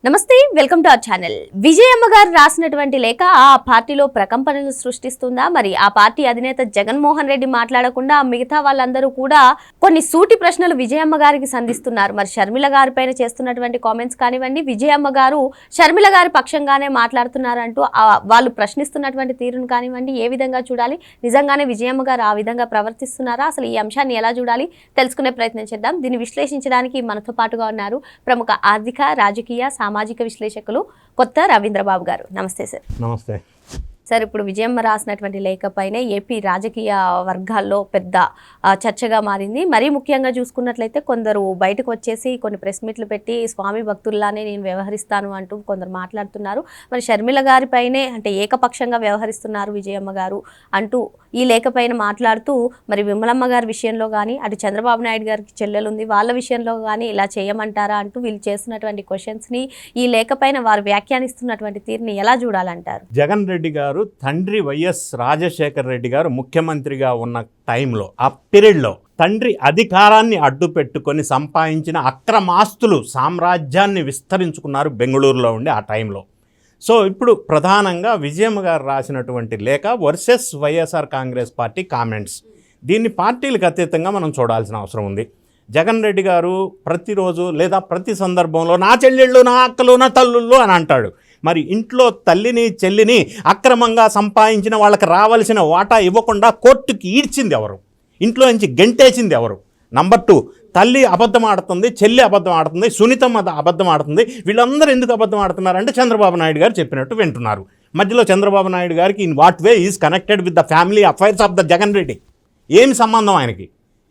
నమస్తే, welcome to our channel. Vijayamma గారు రాసినటువంటి లేఖ ఆ పార్టీలో ప్రకంపనలు సృష్టిస్తుందా? మరి ఆ పార్టీ అధినేత జగన్మోహన్ రెడ్డి మాట్లాడకుండా మిగతా వాళ్ళందరూ కూడా కొన్ని సూటి ప్రశ్నలు విజయమ్మ గారికి సంధిస్తున్నారు. మరి షర్మిల గారి పైన చేస్తున్నటువంటి కామెంట్స్ కానివ్వండి, విజయమ్మ గారు షర్మిల గారి పక్షంగానే మాట్లాడుతున్నారంటూ వాళ్ళు ప్రశ్నిస్తున్నటువంటి తీరును కానివ్వండి, ఏ విధంగా చూడాలి? నిజంగానే విజయమ్మ గారు ఆ విధంగా ప్రవర్తిస్తున్నారా? అసలు ఈ అంశాన్ని ఎలా చూడాలి తెలుసుకునే ప్రయత్నం చేద్దాం. దీన్ని విశ్లేషించడానికి మనతో పాటుగా ఉన్నారు ప్రముఖ ఆర్థిక, రాజకీయ, సామాజిక విశ్లేషకులు కొత్త రవీంద్రబాబు గారు. నమస్తే సార్. నమస్తే సార్. ఇప్పుడు విజయమ్మ రాసినటువంటి లేఖపైనే ఏపీ రాజకీయ వర్గాల్లో పెద్ద చర్చగా మారింది. మరీ ముఖ్యంగా చూసుకున్నట్లయితే కొందరు బయటకు వచ్చేసి కొన్ని ప్రెస్ మీట్లు పెట్టి స్వామి భక్తుల్లానే నేను వ్యవహరిస్తాను అంటూ కొందరు మాట్లాడుతున్నారు. మరి షర్మిల గారిపైనే అంటే ఏకపక్షంగా వ్యవహరిస్తున్నారు విజయమ్మ గారు అంటూ ఈ లేఖపైన మాట్లాడుతూ, మరి విమలమ్మ గారి విషయంలో కానీ, అటు చంద్రబాబు నాయుడు గారికి చెల్లెలు ఉంది, వాళ్ళ విషయంలో కానీ ఇలా చేయమంటారా అంటూ వీళ్ళు చేస్తున్నటువంటి క్వశ్చన్స్ని, ఈ లేఖపైన వారు వ్యాఖ్యానిస్తున్నటువంటి తీరుని ఎలా చూడాలంటారు? జగన్ రెడ్డి గారు తండ్రి వైఎస్ రాజశేఖర రెడ్డి గారు ముఖ్యమంత్రిగా ఉన్న టైంలో, ఆ పీరియడ్లో తండ్రి అధికారాన్ని అడ్డు పెట్టుకొని సంపాదించిన అక్రమాస్తులు సామ్రాజ్యాన్ని విస్తరించుకున్నారు బెంగళూరులో ఉండి ఆ టైంలో. సో ఇప్పుడు ప్రధానంగా విజయమ్మ గారు రాసినటువంటి లేఖ versus YSR Congress party comments. దీన్ని పార్టీలకు అతీతంగా మనం చూడాల్సిన అవసరం ఉంది. జగన్ రెడ్డి గారు ప్రతిరోజు లేదా ప్రతి సందర్భంలో నా చెల్లెళ్ళు, నా అక్కలు, నా తల్లుళ్ళు అని అంటాడు. మరి ఇంట్లో తల్లిని చెల్లిని అక్రమంగా సంపాదించిన వాళ్ళకి రావాల్సిన వాటా ఇవ్వకుండా కోర్టుకి ఈడ్చింది ఎవరు? ఇంట్లో నుంచి గెంటేసింది ఎవరు? నంబర్ 2, తల్లి అబద్ధం ఆడుతుంది, చెల్లి అబద్ధం ఆడుతుంది, సునీతమ్మ అబద్ధం ఆడుతుంది. వీళ్ళందరూ ఎందుకు అబద్ధం ఆడుతున్నారంటే చంద్రబాబు నాయుడు గారు చెప్పినట్టు వింటున్నారు. మధ్యలో చంద్రబాబు నాయుడు గారికి in what way is connected with the family affairs of the Jagan Reddy? ఏమి సంబంధం ఆయనకి?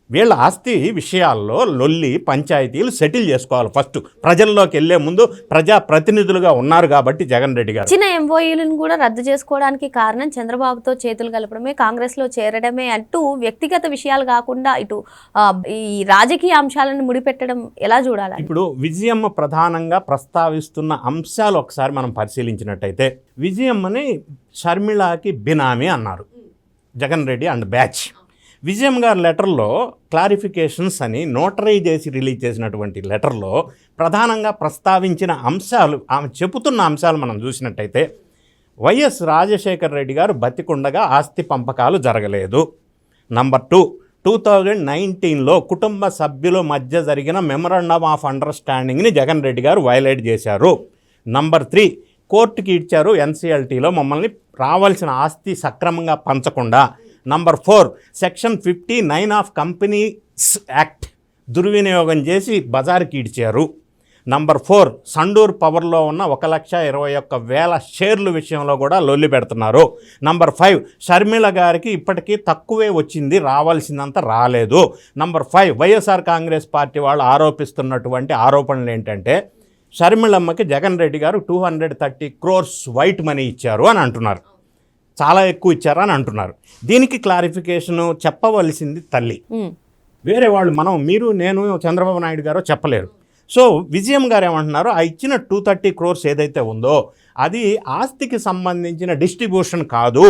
వీళ్ళ ఆస్తి విషయాల్లో లొల్లి పంచాయతీలు సెటిల్ చేసుకోవాలి. ఫస్ట్ ప్రజల్లోకి వెళ్లే ముందు ప్రజా ప్రతినిధులుగా ఉన్నారు కాబట్టి జగన్ రెడ్డి గారు చిన్న ఎంఓయూలను కూడా రద్దు చేసుకోవడానికి కారణం చంద్రబాబుతో చేతులు కలపడమే, కాంగ్రెస్ లో చేరడమే అంటూ వ్యక్తిగత విషయాలు కాకుండా ఇటు ఈ రాజకీయ అంశాలను ముడిపెట్టడం ఎలా చూడాలి? ఇప్పుడు విజయమ్మ ప్రధానంగా ప్రస్తావిస్తున్న అంశాలు ఒకసారి మనం పరిశీలించినట్టయితే, విజయమ్మని షర్మిళకి బినామీ అన్నారు జగన్ రెడ్డి అండ్ బ్యాచ్. విజయమ్మ గారి లెటర్లో క్లారిఫికేషన్స్ అని నోటరైజ్ చేసి రిలీజ్ చేసినటువంటి లెటర్లో ప్రధానంగా ప్రస్తావించిన అంశాలు, ఆమె చెబుతున్న అంశాలు మనం చూసినట్టయితే, వైఎస్ రాజశేఖర రెడ్డి గారు బతికుండగా ఆస్తి పంపకాలు జరగలేదు. నంబర్ 2, 2019లో కుటుంబ సభ్యుల మధ్య జరిగిన మెమరాండమ్ ఆఫ్ అండర్స్టాండింగ్ని జగన్ రెడ్డి గారు వైలేట్ చేశారు. నంబర్ 3, కోర్టుకి ఇచ్చారు ఎన్సీఎల్టీలో మమ్మల్ని రావాల్సిన ఆస్తి సక్రమంగా పంచకుండా. Number 4, section 59 of companies act దుర్వినియోగం చేసి బజార్కి ఇడ్చారు. నంబర్ 4, సండూర్ పవర్లో ఉన్న 1,21,000 షేర్ల విషయంలో కూడా లొల్లి పెడుతున్నారు. నంబర్ 5, షర్మిల గారికి ఇప్పటికీ తక్కువే వచ్చింది, రావాల్సిందంత రాలేదు. నంబర్ 5, వైఎస్ఆర్ కాంగ్రెస్ పార్టీ వాళ్ళు ఆరోపిస్తున్నటువంటి ఆరోపణలు ఏంటంటే, షర్మిలమ్మకి జగన్ రెడ్డి గారు 230 crores వైట్ మనీ ఇచ్చారు అని అంటున్నారు, చాలా ఎక్కువ ఇచ్చారు అని అంటున్నారు. దీనికి క్లారిఫికేషను చెప్పవలసింది తల్లి, వేరే వాళ్ళు మీరు నేను చంద్రబాబు నాయుడు గారు చెప్పలేరు. సో విజయమ్మ గారు ఏమంటున్నారు, ఆ ఇచ్చిన 230 crores ఏదైతే ఉందో అది ఆస్తికి సంబంధించిన డిస్ట్రిబ్యూషన్ కాదు,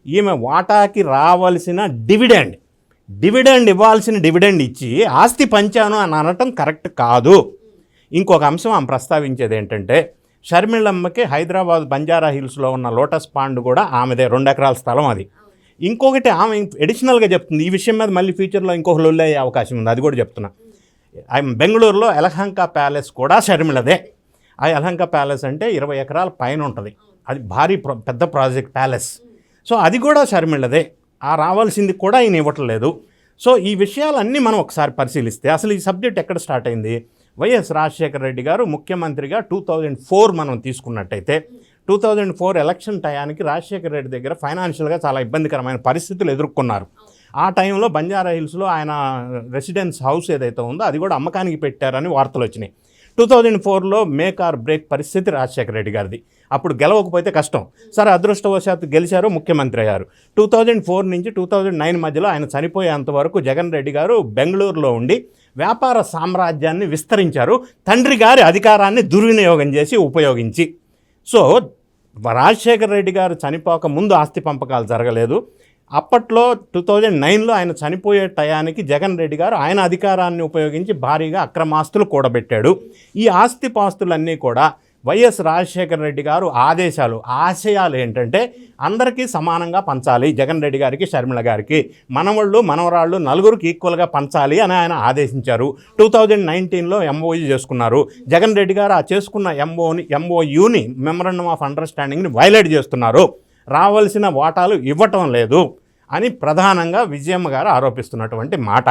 ఈమె వాటాకి రావాల్సిన డివిడెండ్ ఇవ్వాల్సిన డివిడెండ్ ఇచ్చి ఆస్తి పంచాను అని అనటం కరెక్ట్ కాదు. ఇంకొక అంశం ఆమె ప్రస్తావించేది ఏంటంటే, షర్మిలమ్మకి హైదరాబాద్ బంజారా హిల్స్లో ఉన్న లోటస్ పాండ్ కూడా ఆమెదే, 2 ఎకరాల స్థలం అది. ఇంకొకటి ఆమె ఎడిషనల్గా చెప్తుంది, ఈ విషయం మీద మళ్ళీ ఫ్యూచర్లో ఇంకొక లొల్లి అయ్యే అవకాశం ఉంది, అది కూడా చెప్తున్నా. బెంగళూరులో యలహంక ప్యాలెస్ కూడా షర్మిలదే. ఆ యలహంక ప్యాలెస్ అంటే 20 ఎకరాల పైన ఉంటుంది, అది భారీ పెద్ద ప్రాజెక్ట్ ప్యాలెస్. సో అది కూడా షర్మిలదే. ఆ రావాల్సింది కూడా ఈయన ఇవ్వట్లేదు. సో ఈ విషయాలన్నీ మనం ఒకసారి పరిశీలిస్తే అసలు ఈ సబ్జెక్ట్ ఎక్కడ స్టార్ట్ అయింది? వైఎస్ రాజశేఖర రెడ్డి గారు ముఖ్యమంత్రిగా 2004 మనం తీసుకున్నట్టయితే, 2004 ఎలక్షన్ టయానికి రాజశేఖర రెడ్డి దగ్గర ఫైనాన్షియల్గా చాలా ఇబ్బందికరమైన పరిస్థితులు ఎదుర్కొన్నారు. ఆ టైంలో బంజారా హిల్స్లో ఆయన రెసిడెన్స్ హౌస్ ఏదైతే ఉందో అది కూడా అమ్మకానికి పెట్టారని వార్తలు వచ్చినాయి. 2004లో మేక్ ఆర్ బ్రేక్ పరిస్థితి రాజశేఖర రెడ్డి గారిది. అప్పుడు గెలవకపోతే కష్టం. సరే, అదృష్టవశాత్తు గెలిచారు, ముఖ్యమంత్రి అయ్యారు. 2004 నుంచి 2009 మధ్యలో ఆయన చనిపోయేంత వరకు జగన్ రెడ్డి గారు బెంగళూరులో ఉండి వ్యాపార సామ్రాజ్యాన్ని విస్తరించారు, తండ్రి గారి అధికారాన్ని దుర్వినియోగం చేసి ఉపయోగించి. సో రాజశేఖర రెడ్డి గారు చనిపోక ముందు ఆస్తి పంపకాలు జరగలేదు. అప్పట్లో 2009లో ఆయన చనిపోయే టయానికి జగన్ రెడ్డి గారు ఆయన అధికారాన్ని ఉపయోగించి భారీగా అక్రమాస్తులు కూడబెట్టాడు. ఈ ఆస్తిపాస్తులన్నీ కూడా వైఎస్ రాజశేఖర రెడ్డి గారు ఆశయాలు ఏంటంటే అందరికీ సమానంగా పంచాలి, జగన్ రెడ్డి గారికి షర్మిల గారికి మనవళ్ళు మనవరాళ్ళు నలుగురికి ఈక్వల్గా పంచాలి అని ఆయన ఆదేశించారు. 2019లో ఎంఓయూ చేసుకున్నారు. జగన్ రెడ్డి గారు ఆ చేసుకున్న ఎంఓయూని మెమరాండమ్ ఆఫ్ అండర్స్టాండింగ్ని వైలేట్ చేస్తున్నారు, రావాల్సిన వాటాలు ఇవ్వటం లేదు అని ప్రధానంగా విజయమ్మ గారు ఆరోపిస్తున్నటువంటి మాట.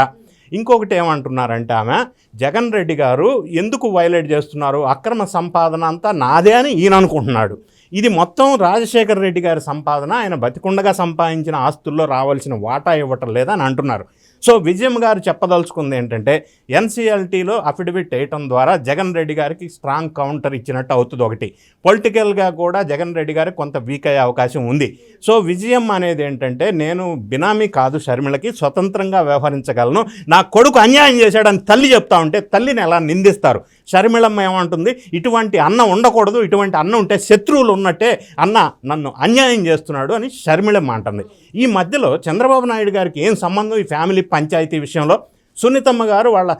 ఇంకొకటి ఏమంటున్నారంటే ఆమె, జగన్ రెడ్డి గారు ఎందుకు వైలేట్ చేస్తున్నారు, అక్రమ సంపాదన అంతా నాదే అని ఈయన అనుకుంటున్నాడు. ఇది మొత్తం రాజశేఖర రెడ్డి గారి సంపాదన, ఆయన బతికుండగా సంపాదించిన ఆస్తుల్లో రావాల్సిన వాటా ఇవ్వటం లేదని అంటున్నారు. సో విజయమ్మ గారు చెప్పదలుచుకుంది ఏంటంటే ఎన్సీఎల్టీలో అఫిడవిట్ వేయటం ద్వారా జగన్ రెడ్డి గారికి స్ట్రాంగ్ కౌంటర్ ఇచ్చినట్టు అవుతుంది. ఒకటి పొలిటికల్గా కూడా జగన్ రెడ్డి గారికి కొంత వీక్ అయ్యే అవకాశం ఉంది. సో విజయమ్మ అనేది ఏంటంటే, నేను బినామీ కాదు, షర్మిలకి స్వతంత్రంగా వ్యవహరించగలను, నా కొడుకు అన్యాయం చేశాడని తల్లి చెప్తా ఉంటే తల్లిని ఎలా నిందిస్తారు? షర్మిలమ్మ ఏమంటుంది, ఇటువంటి అన్న ఉండకూడదు, ఇటువంటి అన్న ఉంటే శత్రువులు ఉన్నట్టే, అన్న నన్ను అన్యాయం చేస్తున్నాడు అని షర్మిలమ్మ అంటుంది. ఈ మధ్యలో చంద్రబాబు నాయుడు గారికి ఏం సంబంధం ఈ ఫ్యామిలీ పంచాయతీ విషయంలో? సునీతమ్మ గారు వాళ్ళ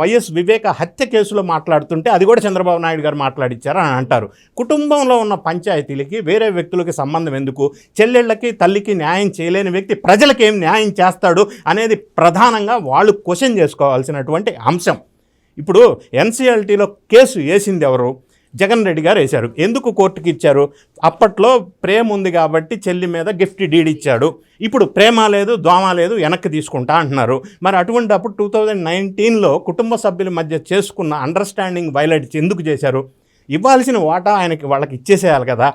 వైఎస్ వివేక హత్య కేసులో మాట్లాడుతుంటే అది కూడా చంద్రబాబు నాయుడు గారు మాట్లాడిచ్చారు అని అంటారు. కుటుంబంలో ఉన్న పంచాయతీలకి వేరే వ్యక్తులకి సంబంధం ఎందుకు? చెల్లెళ్ళకి తల్లికి న్యాయం చేయలేని వ్యక్తి ప్రజలకి ఏం న్యాయం చేస్తాడు అనేది ప్రధానంగా వాళ్ళు క్వశ్చన్ చేసుకోవాల్సినటువంటి అంశం. ఇప్పుడు ఎన్సీఎల్టీలో కేసు వేసింది ఎవరు? జగన్ రెడ్డి గారు వేశారు. ఎందుకు కోర్టుకి ఇచ్చారు? అప్పట్లో ప్రేమ ఉంది కాబట్టి చెల్లి మీద గిఫ్ట్ డీడ్ ఇచ్చాడు. ఇప్పుడు ప్రేమ లేదు, దోమ లేదు, వెనక్కి తీసుకుంటా అంటున్నారు. మరి అటువంటి అప్పుడు 2019లో కుటుంబ సభ్యుల మధ్య చేసుకున్న అండర్స్టాండింగ్ వైలేట్ ఎందుకు చేశారు? ఇవ్వాల్సిన వాటా ఆయనకి వాళ్ళకి ఇచ్చేసేయాలి కదా.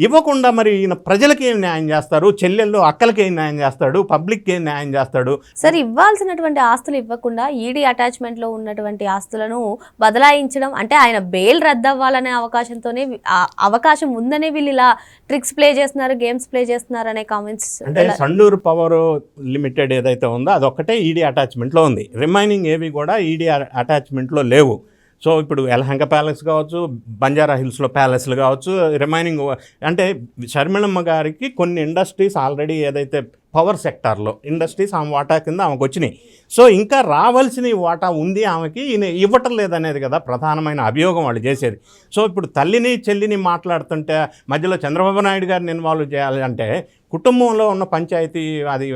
ఇవ్వకుండా మరి ఈయన ప్రజలకి ఏం న్యాయం చేస్తారు? చెల్లెళ్ళు అక్కలకి ఏం న్యాయం చేస్తాడు? పబ్లిక్కి ఏం న్యాయం చేస్తాడు? సరే, ఇవ్వాల్సినటువంటి ఆస్తులు ఇవ్వకుండా ఈడీ అటాచ్మెంట్లో ఉన్నటువంటి ఆస్తులను బదలాయించడం అంటే ఆయన బెయిల్ రద్దవ్వాలనే అవకాశం ఉందనే వీళ్ళు ఇలా ట్రిక్స్ ప్లే చేస్తున్నారు, గేమ్స్ ప్లే చేస్తున్నారు అనే కామెంట్స్. అంటే సండూరు పవర్ లిమిటెడ్ ఏదైతే ఉందో అదొక్కటే ఈడీ అటాచ్మెంట్లో ఉంది. రిమైనింగ్ ఏవి కూడా ఈడీ అటాచ్మెంట్లో లేవు. సో ఇప్పుడు యలహంక ప్యాలెస్ కావచ్చు, బంజారా హిల్స్లో ప్యాలెస్లు కావచ్చు, రిమైనింగ్ అంటే షర్మిలమ్మ గారికి కొన్ని ఇండస్ట్రీస్ ఆల్రెడీ ఏదైతే పవర్ సెక్టార్లో ఇండస్ట్రీస్ ఆమె వాటా కింద ఆమెకు వచ్చినాయి. సో ఇంకా రావాల్సిన వాటా ఉంది ఆమెకి, ఈయన ఇవ్వటం లేదనేది కదా ప్రధానమైన అభియోగం వాళ్ళు చేసేది. సో ఇప్పుడు తల్లిని చెల్లిని మాట్లాడుతుంటే మధ్యలో చంద్రబాబు నాయుడు గారిని ఇన్వాల్వ్ చేయాలి అంటే కుటుంబంలో ఉన్న పంచాయతీ అది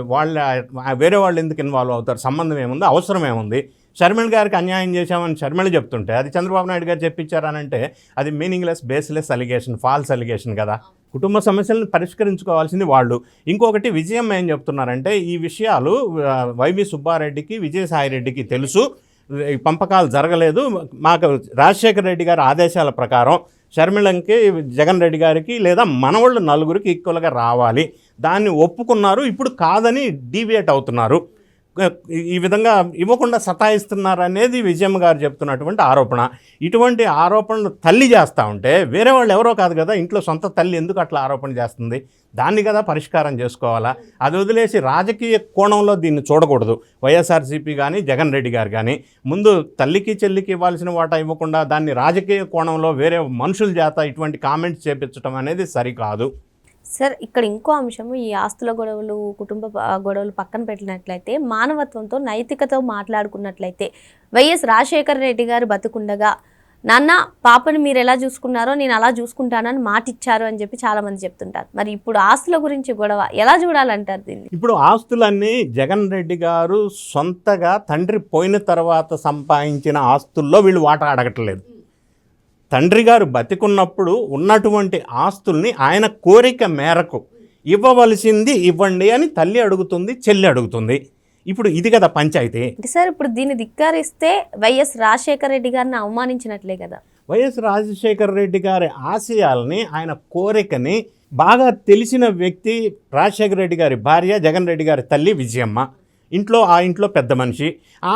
వేరే వాళ్ళు ఎందుకు ఇన్వాల్వ్ అవుతారు? సంబంధం ఏముంది? అవసరం ఏముంది? షర్మిల గారికి అన్యాయం చేశామని షర్మిల చెప్తుంటే అది చంద్రబాబు నాయుడు గారు చెప్పించారనంటే అది meaningless, baseless allegation, false allegation కదా. కుటుంబ సమస్యలను పరిష్కరించుకోవాల్సింది వాళ్ళు. ఇంకొకటి విజయం ఏం చెప్తున్నారంటే, ఈ విషయాలు వైవి సుబ్బారెడ్డికి, విజయసాయిరెడ్డికి తెలుసు, పంపకాలు జరగలేదు, మాకు రాజశేఖర రెడ్డి గారి ఆదేశాల ప్రకారం షర్మిలకి, జగన్ రెడ్డి గారికి లేదా మనవాళ్ళు నలుగురికి ఈక్వల్గా రావాలి, దాన్ని ఒప్పుకున్నారు, ఇప్పుడు కాదని డీవియేట్ అవుతున్నారు, ఈ విధంగా ఇవ్వకుండా సతాయిస్తున్నారు అనేది విజయమ్మ గారు చెప్తున్నటువంటి ఆరోపణ. ఇటువంటి ఆరోపణలు తల్లి చేస్తూ ఉంటే వేరే వాళ్ళు ఎవరో కాదు కదా, ఇంట్లో సొంత తల్లి ఎందుకు అట్లా ఆరోపణ చేస్తుంది? దాన్ని కదా పరిష్కారం చేసుకోవాలా. అది వదిలేసి రాజకీయ కోణంలో దీన్ని చూడకూడదు. వైఎస్ఆర్సీపీ కానీ జగన్ రెడ్డి గారు కానీ ముందు తల్లికి చెల్లికి ఇవ్వాల్సిన వాటా ఇవ్వకుండా దాన్ని రాజకీయ కోణంలో వేరే మనుషుల చేత ఇటువంటి కామెంట్స్ చేపించడం అనేది సరికాదు. సార్, ఇక్కడ ఇంకో అంశము, ఈ ఆస్తుల గొడవలు, కుటుంబ గొడవలు పక్కన పెట్టినట్లయితే మానవత్వంతో, నైతికతో మాట్లాడుకున్నట్లయితే వైఎస్ రాజశేఖర రెడ్డి గారు బతుకుండగా నాన్న పాపని మీరు ఎలా చూసుకున్నారో నేను అలా చూసుకుంటానని మాటిచ్చారు అని చెప్పి చాలామంది చెప్తుంటారు. మరి ఇప్పుడు ఆస్తుల గురించి గొడవ ఎలా చూడాలంటారు దీన్ని? ఇప్పుడు ఆస్తులన్నీ జగన్ రెడ్డి గారు సొంతగా తండ్రి పోయిన తర్వాత సంపాదించిన ఆస్తుల్లో వీళ్ళు వాటా అడగట్లేదు. తండ్రి గారు బతికున్నప్పుడు ఉన్నటువంటి ఆస్తుల్ని ఆయన కోరిక మేరకు ఇవ్వవలసింది ఇవ్వండి అని తల్లి అడుగుతుంది, చెల్లి అడుగుతుంది. ఇప్పుడు ఇది కదా పంచాయతీ. అంటే సార్, ఇప్పుడు దీన్ని ధిక్కరిస్తే వైఎస్ రాజశేఖర రెడ్డి గారిని అవమానించినట్లే కదా. వైఎస్ రాజశేఖర రెడ్డి గారి ఆశయాల్ని, ఆయన కోరికని బాగా తెలిసిన వ్యక్తి రాజశేఖర రెడ్డి గారి భార్య, జగన్ రెడ్డి గారి తల్లి విజయమ్మ. ఆ ఇంట్లో పెద్ద మనిషి.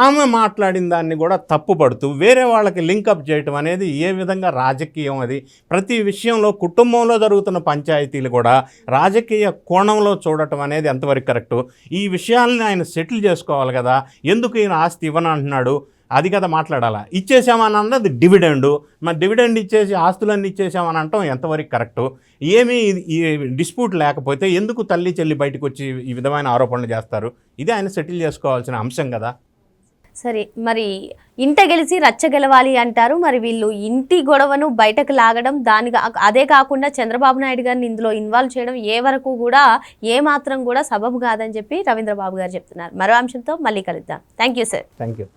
ఆమె మాట్లాడిన దాన్ని కూడా తప్పుపడుతూ వేరే వాళ్ళకి లింకప్ చేయటం అనేది ఏ విధంగా రాజకీయం? అది ప్రతి విషయంలో కుటుంబంలో జరుగుతున్న పంచాయతీలు కూడా రాజకీయ కోణంలో చూడటం అనేది ఎంతవరకు కరెక్టు? ఈ విషయాలని ఆయన సెటిల్ చేసుకోవాలి కదా. ఎందుకు ఈయన ఆస్తి ఇవ్వనంటున్నాడు? అది కదా మాట్లాడాలా. ఇచ్చేసామని అన్నది డివిడెండు, మరి డివిడెండ్ ఇచ్చేసి ఆస్తులన్నీ ఇచ్చేసామని అంటాం ఎంతవరకు కరెక్టు? ఏమీ ఈ డిస్ప్యూట్ లేకపోతే ఎందుకు తల్లి చెల్లి బయటకు వచ్చి ఈ విధమైన ఆరోపణలు చేస్తారు? ఇది ఆయన సెటిల్ చేసుకోవాల్సిన అంశం కదా. సరే, మరి ఇంట గెలిచి రచ్చ గెలవాలి అంటారు. మరి వీళ్ళు ఇంటి గొడవను బయటకు లాగడం, అదే కాకుండా చంద్రబాబు నాయుడు గారిని ఇందులో ఇన్వాల్వ్ చేయడం ఏ వరకు కూడా ఏ మాత్రం కూడా సబబు కాదని చెప్పి రవీంద్రబాబు గారు చెప్తున్నారు. మరో అంశంతో మళ్ళీ కలుద్దాం. Thank you sir. Thank you.